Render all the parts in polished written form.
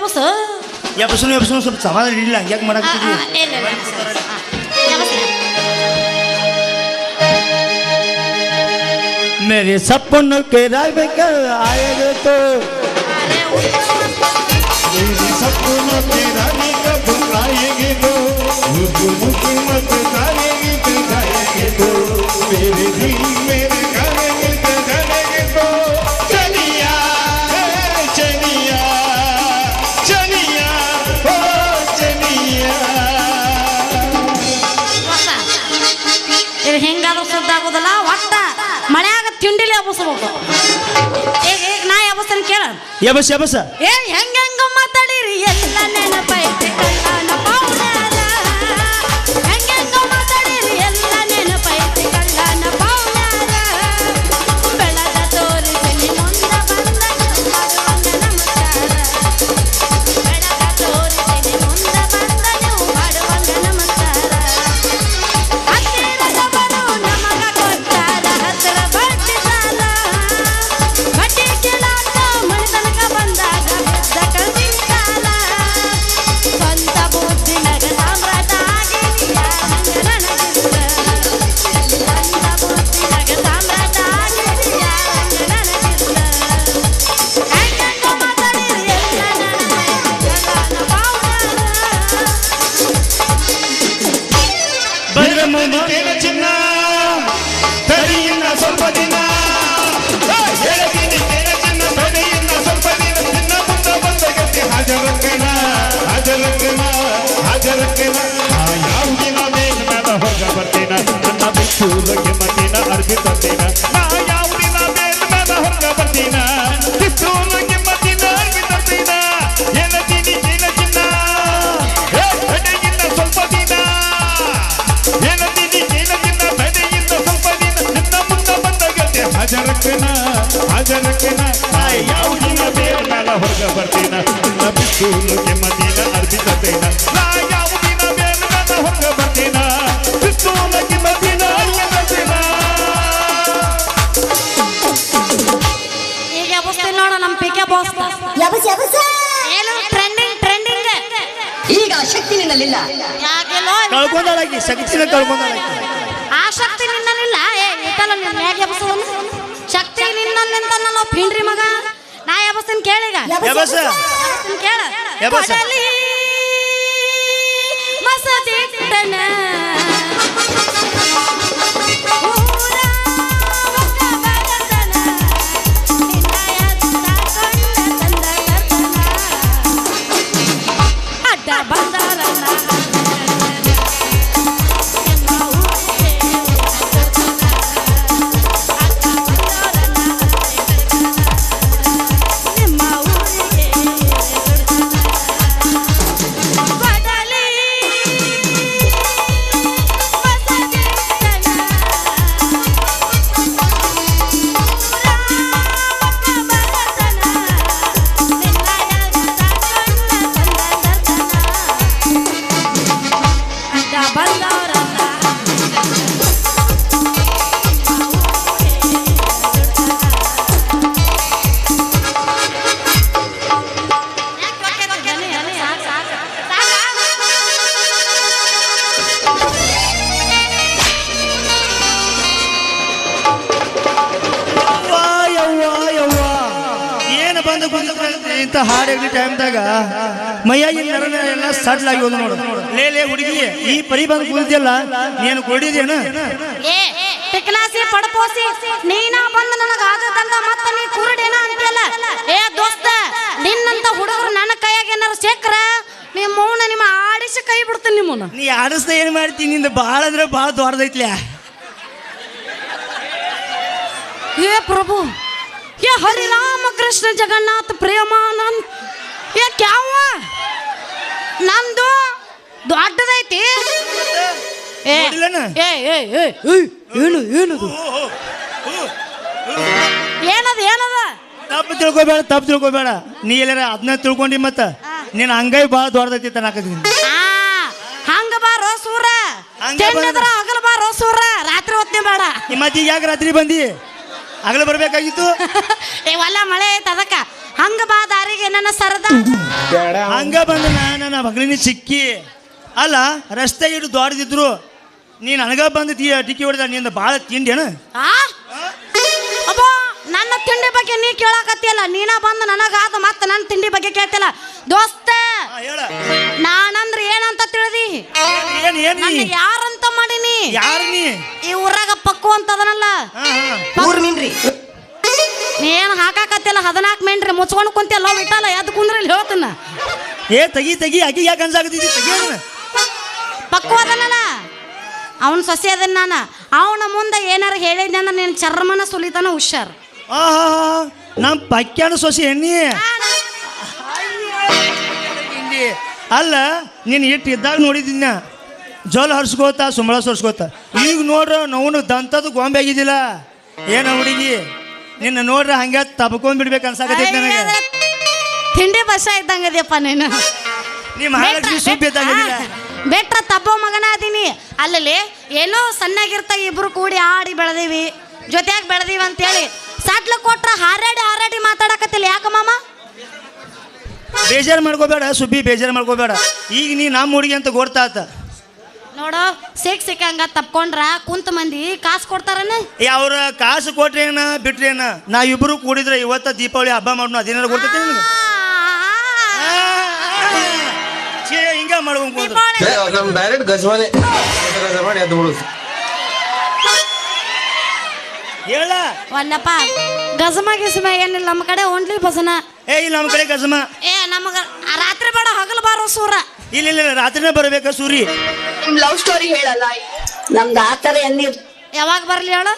ಎಬ್ಬಸು ಎಬ್ಬಸನು ಸ್ವಲ್ಪ ಸಮಾಧಾನ ಇಲ್ಲ ಯಾಕೆ ಮಾಡಾಕತ್ತೀವಿ मेरे सपनों के राह कर आएगा तो मेरे सपनों के राह कब आएगी तो मुझे मत जाएगी तो जाएगी तो मेरे दिल मेरे गाने तो जाएगी तो चलिया चलिया चलिया ओ चलिया ಇದು ಹೆಂಗಾದ್ರೂ ಸುದ್ದಾಗೋದಲ್ಲ ಒಟ್ಟ ಮಳೆಯಾಗ ತಿಂಡಿಲಿ ಎಬ್ಬಸಬೇಕು ಈಗ ನಾ ಎಬ್ಬಸ್ತೇನೆ ಕೇಳ ಎಬಸ ಏ ಹೆಂಗ ಮಾತಾಡಿರಿ ಎಲ್ಲ ನೆನಪೈತೆ ಕಳ್ಳನ ಪೌಡರ ಹೆಂಗ ಮಾತಾಡಿರಿ ಎಲ್ಲ ನೆನಪೈತೆ ಕಳ್ಳನ ಪೌಡರ ಬೆಳದ ತೋರಿಸಲಿ ಮುಂದ ಬಂದ ಮಾಡುವಂಗ ನಮಸ್ಕಾರ ಬೆಳದ ತೋರಿಸಲಿ ಮುಂದ ಬಂದ ನೀವು ಮಾಡುವಂಗ ನಮಸ್ಕಾರ ಹತ್ತಿರದವರು ನಮಗ ಕೊಟ್ಟಾರ ಹತ್ತಿರ ಬಡ್ಡಿ ಸಾಲ ಬಡ್ಡಿ ಕೇಳಾಕ ಮಣಿತನಕ ಬಂದಾಗ ಬಿದ್ದ ಕಳ್ಸಿನ ಸಾಲ ಸ್ವಂತ ಬುದ್ಧಿನಾಗ ಸಾಮ್ರಾಟ ಆಗಿದೆಯಾ ಹಂಗ ನನಗಿಲ್ಲ ಸ್ವಂತ ಬುದ್ಧಿನಾಗ ಸಾಮ್ರಾಟ ಆಗಿದೆಯಾ ಹಂಗ ನನಗಿಲ್ಲ ಹೆಂಗ ಮಾತಾಡಿರಿ ಎಲ್ಲ ನೆನಪೈತೆ ಕಳ್ಳನ ಪೌಡರ ಭದ್ರಮುಂದೇನ ಚಿನ್ನ ತರಿಯಿನ ಸ್ವಲ್ಪ ದಿನ ಹೇಳ್ತೀನಿ ತೇನ ಚಿನ್ನ ತರಿಯಿನ ಸ್ವಲ್ಪ ದಿನ ಚಿನ್ನ ಮುಂದೆ ಬಂದ ಗತಿ ಹಾಜರಕ್ಕನ ಯಾವ ದಿನ ಮೇಲ್ ಮೇಲೆ ಹೊರಗ ಬರ್ತೀನ ನನ್ನ ಬಿತ್ತೂರಿಗೆ ಮತ್ತಿನ ಅರ್ಬಿ ತರ್ತೀನ ನಾ ಯಾವ ದಿನ ಮೇಲ್ ಮೇಲೆ ಹೊರಗ ಬರ್ತೀನ ಬಿತ್ತೂರಿಗೆ ಮತ್ತಿನ ಅರ್ಬಿ ತರ್ತೀನ ಹೇಳ್ತೀನಿ ತೇನ ಚಿನ್ನ ತಡೆಯಿನ ಸ್ವಲ್ಪ ದಿನ ಹಾಜರಕ್ಕನ ಯಾವ ದಿನ ಬೇರೆ ಮೇಲೆ ಹೊರಗ ಬರ್ತೀನ ನಿನ್ನ ಬಿತ್ತೂರಿಗೆ ಮದಿನ ಅರ್ಪಿತೇನ ನಾ ಯಾವ ದಿನ ಬೇರೆ ಮೇಲೆ ಹೊರಗ ಬರ್ತೀನ ಬಿತ್ತೂರಿಗೆ ಮದಿನ ಅರ್ಪಿತೇನ ಈಗ ಎಬ್ಬಸ್ತೀನಿ ನೋಡ ನಮ್ಮ ಪಿಕೆ ಬಾಸ್ ಏನು ಟ್ರೆಂಡಿಂಗ್ ಈಗ ಶಕ್ತಿ ನಿನ್ನಲ್ಲಿಲ್ಲ. ಯಾಕೆಲ್ಲೋ ಕಳ್ಕೊಂಡಾಳಾಗಿ ಶಕ್ತಿನ ಕಳ್ಕೊಂಡಾಳಾಗಿ ಆ ಶಕ್ತಿ ನಿನ್ನಲ್ಲಿಲ್ಲ ಏ ಇಟ್ಟಲ್ಲ ನಿನ್ನ ಹೇಗೆ ಎಬ್ಬಸೋದು ಶಕ್ತಿ ನಿನ್ನಲ್ಲಿಂದ ನಾನು ಪಿಂಡ್ರಿ ಮಗ ನಾ ಎಬ್ಬಸ್ತೀನಿ ಕೇಳೀಗ ಎಬಸ ಎಬ್ಬಸ್ತೀನಿ ಕೇಳ ಎಬ್ಬಸ. ಕೊಡಲಿ ಮಸದಿಟ್ಟನ ಊರ ಒಕ್ಕ ಬಡತನ ನಿನ್ನಯ ಸಾಕೊಂಡ ತಂದ ಕರ್ತನ ಅಡ್ಡ ಬಂದಾರನ್ನ ನಿಮ್ಮ ಊರಿಗೆ ನಿಮ್ಮ ಊರಿಗೆ ಬಡಲಿ ಇಂಥ ಹಾಡಿನ ಟೈಮ್ದಾಗ ಮೈಯಾಗಿನ ನರನ ಎಲ್ಲ ಸಡ್ಲ್ ಆಗಿ ಹೋದ್ ನೋಡು ಲೇ ಹುಡುಗಿ ಈ ಪರಿ ಬಂದು ಕುಳಿತಿಯಲ್ಲ ನೀನು ಕೊಡಿದೇನು ಏ ಪಿಕ್ನಾಸಿ ಪಡಪೋಸಿ ನೀನ ಬಂದು ನನಗ ಆಗದಲ್ಲ ಮತ್ತ ನೀ ಕುರುಡೇನ ಅಂತೀಯಲ್ಲ ಏ ದೋಸ್ತ ನಿನ್ನಂತ ಹುಡುಗರು ನನ್ನ ಕೈಯಾಗ ಏನಾರ ಸಿಕ್ಕ್ರ ನಿಮ್ಮ ಮೌನ ನಿಮ್ಮ ಆಡಿಸಿ ಕೈ ಬಿಡ್ತೀನಿ ನಿಮ್ಮನ್ನ ನೀ ಆಡಿಸ್ದ ಏನ್ ಮಾಡ್ತೀನಿ ನಿಂದ ಭಾಳ ಅಂದ್ರೆ ಭಾಳ ದೊಡ್ಡದೈತ್ಲ್ಯಾ हे प्रभु ये हरि राम कृष्ण जगन्नाथ प्रेमानंद ये क्या हुआ ನಂದು ದೊಡ್ಡದೈತಿ ಏ ಏ ಏ ಏ ಏನು ಏನದು ಏನದು ಏನದ ತಪ್ಪು ತಿಳ್ಕೊಬೇಡ ನೀ ಎಲ್ಲಾರ ಅದನ್ನ ತಿಳ್ಕೊಂಡಿ ಮತ್ತ ನೀನ್ ಹಂಗೈ ಭಾಳ ದೊಡ್ಡದೈತಿ ತನಕದೀನಿ ಹಂಗ ಬಾರೋ ಸೂರ ಹಗಲ ಬಾರೋ ಸೂರ ರಾತ್ರಿ ಹೊತ್ತೇ ಬೇಡ ಮತ್ತೆ ಯಾಕೆ ರಾತ್ರಿ ಬಂದಿ ಹಗಲು ಬರ್ಬೇಕಾಗಿತ್ತು ಏ ಒಲ್ಲ ಮಳೆ ಐತೆ ಅದಕ್ಕ ಹಂಗ ಬಾ ದಾರಿಗೆ ನನ್ನ ಸರದ ಹಂಗ ಬಂದ ನನ್ನ ಮಗಳಿನ ಸಿಕ್ಕಿ ಅಲ್ಲ ರಸ್ತೆ ಇಟ್ಟು ದೊಡ್ಡದಿದ್ರು ನೀನು ನನಗ ಬಂದು ಟಿಕ್ಕಿ ಹೊಡೆದ ನಿಂದ ಭಾಳ ತಿಂಡೇನ ಅಬ್ಬಾ ನನ್ನ ತಿಂಡಿ ಬಗ್ಗೆ ನೀ ಕೇಳಾಕತ್ತಿಯಲ್ಲ ನೀನ ಬಂದು ನನಗಾದ ಮತ್ತೆ ನನ್ನ ತಿಂಡಿ ಬಗ್ಗೆ ಕೇಳ್ತಿಲ್ಲ ದೋಸ್ತ ಹೇಳ ನಾನಂದ್ರ ಏನಂತ ತಿಳಿದಿ ನನ್ನ ಯಾರಂತ ಮಾಡೀನಿ ಯಾರು ನೀ ಈ ಊರಾಗ ಪಕ್ಕು ಅಂತದನಲ್ಲ ಊರ್ ಮೀನ್ರಿ ನೀ ಏನ್ ಹಾಕಾಕತ್ತಿಲ್ಲ 14 ಮೆಂಡ್ರಿ ಮುಚ್ಕೊಂಡು ಕುಂತಿಯಲ್ಲ ಬಿಟ್ಟಲ್ಲ ಎದ್ದು ಕುಂದ್ರಿ ಇಲ್ಲಿ ಹೇಳ್ತನ ಏ ತೆಗಿ ಆಕಿ ಯಾಕೆ ಅನ್ಸಾಕತ್ತಿದ್ದಿ ತೆಗಿ ಪಕ್ಕು ಅದನಲ್ಲ ಅವನ ಸೊಸೆ ಅದನ್ನ ನಾನು ಅವನ ಮುಂದೆ ಏನಾರ ಹೇಳಿದ್ದೆ ಅಂದ್ರೆ ನೀನು ಚರ್ಮನ ಸುಲಿತಾನ ಹುಷಾರ್ ನಮ್ಮ ಪಕ್ಯಾನ ಸೊಸೆ ಎಣ್ಣಿ ಅಲ್ಲ ನೀನು ಇಟ್ಟು ಇದ್ದಾಗ ನೋಡಿದ್ದೀನ ಜೋಲ್ ಹರ್ಸ್ಕೋತ ಸುಂಬಳ ಸೊರ್ಸ್ಕೋತ ಈಗ ನೋಡ್ರ ನೋವು ದಂತದ ಗೊಂಬೆ ಆಗಿದ್ದಿಲ್ಲ ಏನ ಹುಡುಗಿ ನಿನ್ನ ನೋಡ್ರ ಹಂಗೆ ತಬ್ಕೊಂಡ್ ಬಿಡ್ಬೇಕು ಅನ್ಸಾಕತ್ತೈತಿ ನನಗೆ ತಿಂಡಿ ಬಸ ಇದ್ದಂಗದಪ್ಪ ನೀನು ನೀ ಮಹಾಲಕ್ಷ್ಮಿ ಸುಬ್ಬಿ ಇದ್ದಂಗದಿಲ್ಲ ಬೆಟ್ರ ತಬ್ಬೋ ಮಗನ ಅದೀನಿ ಅಲ್ಲಿ ಏನೋ ಸಣ್ಣಾಗಿರ್ತ ಇಬ್ರು ಕೂಡಿ ಆಡಿ ಬೆಳೆದೀವಿ ಜೊತೆಯಾಗಿ ಬೆಳೆದೀವಿ ಅಂತೇಳಿ ಸಾಟ್ಲ ಕೊಟ್ರ ಹಾರಾಡಿ ಮಾತಾಡಕತ್ತಿಲ್ಲ ಯಾಕ ಮಾಮ ಬೇಜಾರು ಮಾಡ್ಕೋಬೇಡ ಸುಬ್ಬಿ ಬೇಜಾರು ಮಾಡ್ಕೋಬೇಡ ಈಗ ನೀ ನಮ್ಮ ಹುಡುಗಿ ಅಂತ ಗೊತ್ತಾತ ನೋಡು ಸಿಕ್ಕಂಗ ತಪ್ಕೊಂಡ್ರ ಕುಂತ ಮಂದಿ ಕಾಸು ಕೊಡ್ತಾರನ ಅವ್ರ ಕಾಸು ಕೊಟ್ರೇನ ಬಿಟ್ರೇನ ನಾವಿಬ್ರು ಕೂಡಿದ್ರೆ ಇವತ್ತ ದೀಪಾವಳಿ ಹಬ್ಬ ಮಾಡೋಣ ಅದೇನಾರ ಗೊತ್ತೈತಿ ನಿನಗೆ ಹಿಂಗ ಮಾಡ್ಕೊಂಡು ನಮ್ ಡೈರೆಕ್ಟ್ ಗಜವಾನೆ ಮಾಡಿ ಅದು ಬಿಡುದು ಹೇಳ ಒಲ್ಲಪ್ಪ ಗಜಮ ಗಿಸ್ಮ ಏನಿಲ್ಲ ನಮ್ಮ ಕಡೆ ಓನ್ಲಿ ಭಜನ ಇಲ್ಲ ನಮ್ಮ ಕಡೆ ಗಜಮ ನಮಗ ರಾತ್ರಿ ಬೇಡ ಹಗಲು ಬಾರೋ ಸೂರ ಇಲ್ಲ ರಾತ್ರಿನೇ ಬರ್ಬೇಕ ಸೂರಿ ನಿಮ್ ಲವ್ ಸ್ಟೋರಿ ಹೇಳಲ್ಲ ನಮ್ದು ಆತರ ಎನ್ನಿ ಯಾವಾಗ ಬರ್ಲಿ ಹೇಳು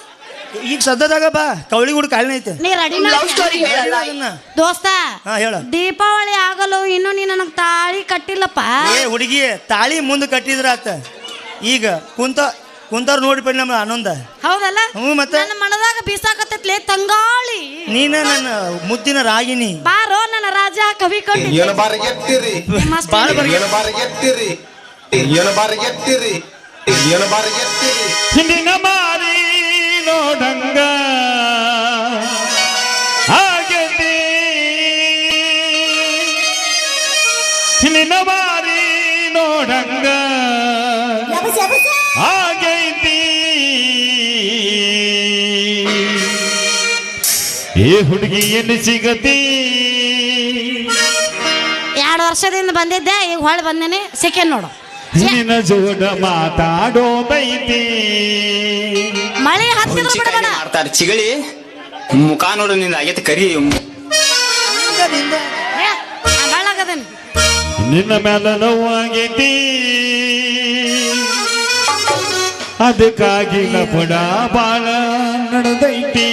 ಈಗ ಸದ್ಯದಾಗ ಬಾ ಕವಳಿ ಗುಡ್ ಕಾಲಿನ ಐತೆ ನೀ ರೆಡಿ ಲವ್ ಸ್ಟೋರಿ ಹೇಳಲ್ಲ ದೋಸ್ತ ಹೇಳ ದೀಪಾವಳಿ ಆಗಲು ಇನ್ನು ನೀ ನನಗ್ ತಾಳಿ ಕಟ್ಟಿಲ್ಲಪ್ಪ ಹುಡುಗಿ ತಾಳಿ ಮುಂದೆ ಕಟ್ಟಿದ್ರ ಆತ ಈಗ ಕುಂತವ್ರು ನೋಡಿ ಪಡಿ ನಮ್ಮ ಆನಂದ ಹೌದಲ್ಲ ಮತ್ತೆ ನನ್ನ ಮನದಾಗ ಬೀಸಾಕತ್ತೈತ್ಲೆ ತಂಗಾಳಿ ನೀನ ನನ್ನ ಮುದ್ದಿನ ರಾಗಿನಿ ಬಾರೋ ನನ್ನ ರಾಜ ಕವಿ ಕಟ್ಟಿ ಏನು ಬಾರಿಗೆತ್ತಿರಿ ಏನು ಬಾರಿಗೆತ್ತಿರಿ ಹಿಂದಿನ ಮಾರಿ ನೋಡಂಗ ಆಗೈತಿ ಹಿಂದಿನ ಮಾರಿ ನೋಡಂಗ ಆಗೈತಿ ಏ ಹುಡುಗಿ ಎಲ್ಲಿ ಸಿಗತಿ 2 ವರ್ಷದಿಂದ ಬಂದಿದ್ದೆ ಈಗ ಹೊಳ್ ಬಂದೇನೆ ಸೆಕೆಂಡ್ ನೋಡು ನಿನ್ನ ಜೋಡ ಮಾತಾಡೋದೈತಿ ಮಳೆ ಹತ್ತಿದ್ರು ಬಿಡಬೇಡ ಮಾಡ್ತಾರೆ ಚಿಗಳಿ ಮುಖ ನೋಡು ನಿಂದ ಆಗೈತೆ ಕರಿ ಬೆಳ್ಳಗದನ್ ನಿನ್ನ ಮೇಲೆ ನೋವಾಗೈತಿ ಅದಕ್ಕಾಗಿ ಲಪಡ ಬಾಳ ನಡೆದೈತಿ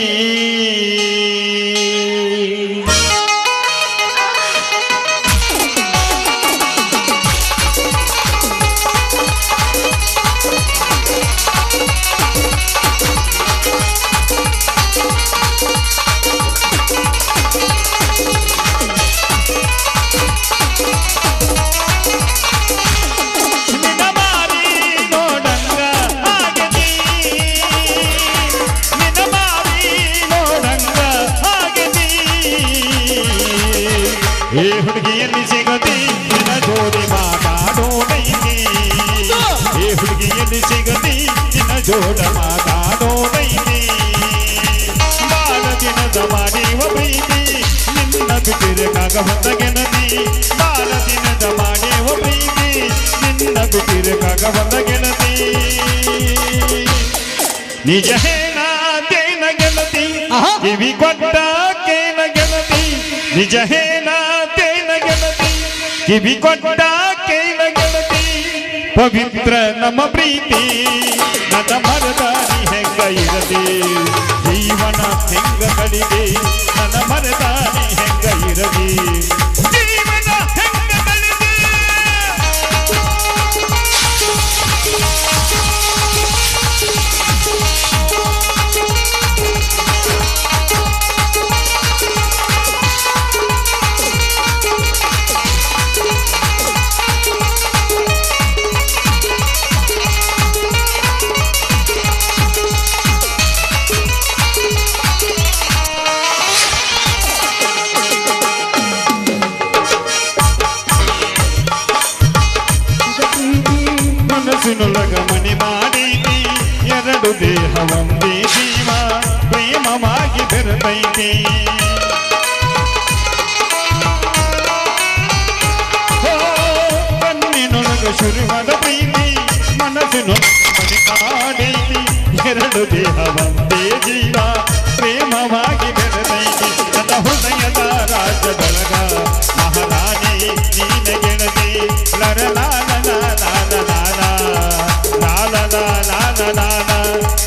ಏ ಹುಡುಗಿಯಲ್ಲಿ ಸಿಗತಿ ನಿನ್ನ ಜೋಡಿ ಮಾತಾಡೋದೈತಿ ಏ ಹುಡುಗಿಯಲ್ಲಿ ಸಿಗತಿ ನಿನ್ನ ಜೋಡ ಮಾತಾಡೋದೈತಿ ಬಾಳ ದಿನದ ಮಾಡಿವ ಪ್ರೀತಿ ನಿನ್ನ ಬಿಟ್ಟಿರಕಾಗ ಹೊತ್ತ ಗೆಳತಿ ಬಾಳ ದಿನದ ಮಾಡಿವ ಪ್ರೀತಿ ನಿನ್ನ ಬಿಟ್ಟಿರಕಾಗ ಹೊತ್ತ ಗೆಳತಿ ನಿಜ ಹೇಳತೇನ ಗೆಳತಿ ಕಿವಿ ಕೊಟ್ಟ ಕೇನ ಗೆಳತಿ ನಿಜ ಹೇಳತೇನ ಗೆಳತಿ ಕಿವಿ ಕೊಟ್ಟ ಕೇನ ಗೆಳತಿ ಪವಿತ್ರ ನಮ್ಮ ಪ್ರೀತಿ ನನ್ನ ಮರದಾರಿ ಹೆಂಗ ಇರದೆ ಜೀವನ ಹೆಂಗ ಕಳಿದೆ ನನ್ನ ಮರದಾರಿ ಹೆಂಗ ಇರದೆ ಜೀವನ ಹೆಂಗ ಕಳಿದೆ ದೇಹ ಒಂದೇ ಜೀವ ಪ್ರೇಮವಾಗಿ ಬೆರೆತೈತಿ ಕಣ್ಣಿನೊಳಗ ಶುರುವಾದ ಪ್ರೀತಿ ಮನಸ್ಸಿನೊಳಗೆ ಕಾಡೈತಿ ಎರಡು ದೇಹ ಒಂದೇ ಜೀವ ಪ್ರೇಮವಾಗಿ ಬೆರೆತೈತಿ ನನ್ನ ಹೃದಯದ ರಾಜ ಬಳಗ ಮಹಾರಾಣಿ ನೀನ ಗೆಳತಿ ಲರಲಾಲ ಲಾಲ ಲಾಲ ಲಾಲ ಲಾಲ ಲಾಲ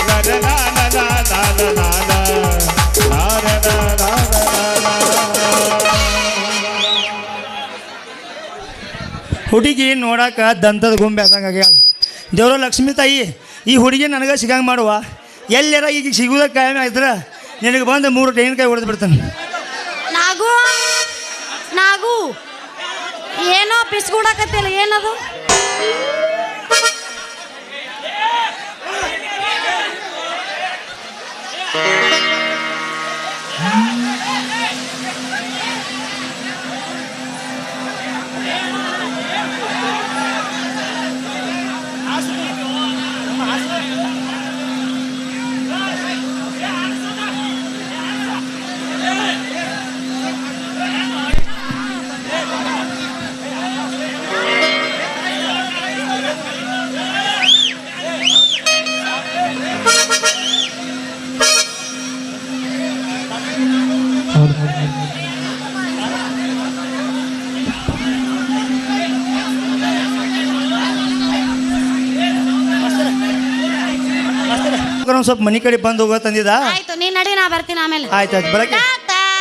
ಲರಲಾಲ ಲಾಲ ಲಾಲ ಹುಡುಗಿ ನೋಡಾಕ ದಂತದ ಗೊಂಬೆ ಆದಂಗಾಗ್ಯಾಳ ದೇವ್ರ ಲಕ್ಷ್ಮೀ ತಾಯಿ ಈ ಹುಡುಗಿ ನನಗೆ ಸಿಗಂಗೆ ಮಾಡುವ ಎಲ್ಲಾರ ಈಗ ಸಿಗುದ ಕಾಯಂ ಆಯ್ತರ ನಿನಗೆ ಬಂದು 3 ತೆಂಗಿನಕಾಯಿ ಹೊಡೆದು ಬಿಡ್ತಾನೆ ನಾಗು ನಾಗು ಏನೋ ಪಿಸ್ಗೂಡಕತ್ತಿಲ್ಲ ಏನದು ಒಂದು ಸ್ವಲ್ಪ ಮನೆ ಕಡೆ ಬಂದು ಹೋಗೋ ತಂದಿದ ಆಯ್ತು ನೀ ನಡಿ ನಾ ಬರ್ತೀನಿ ಆಮೇಲೆ ಆಯ್ತಾಯ್ತು ಬರಕ್ಕೆ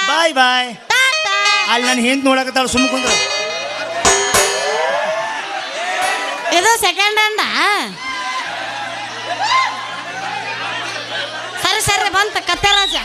ಬಾಯ್ ಬಾಯ್ ಅಲ್ಲಿ ನಾನು ಹಿಂದೆ ನೋಡಕತ್ತಾಳ ಸುಮ್ಮ ಕುಂದ್ರ ಇದು ಸೆಕೆಂಡ್ ಹ್ಯಾಂಡ ಸರಿ ಸರಿ ಬಂತ ಕತ್ತೆ ರಾಜ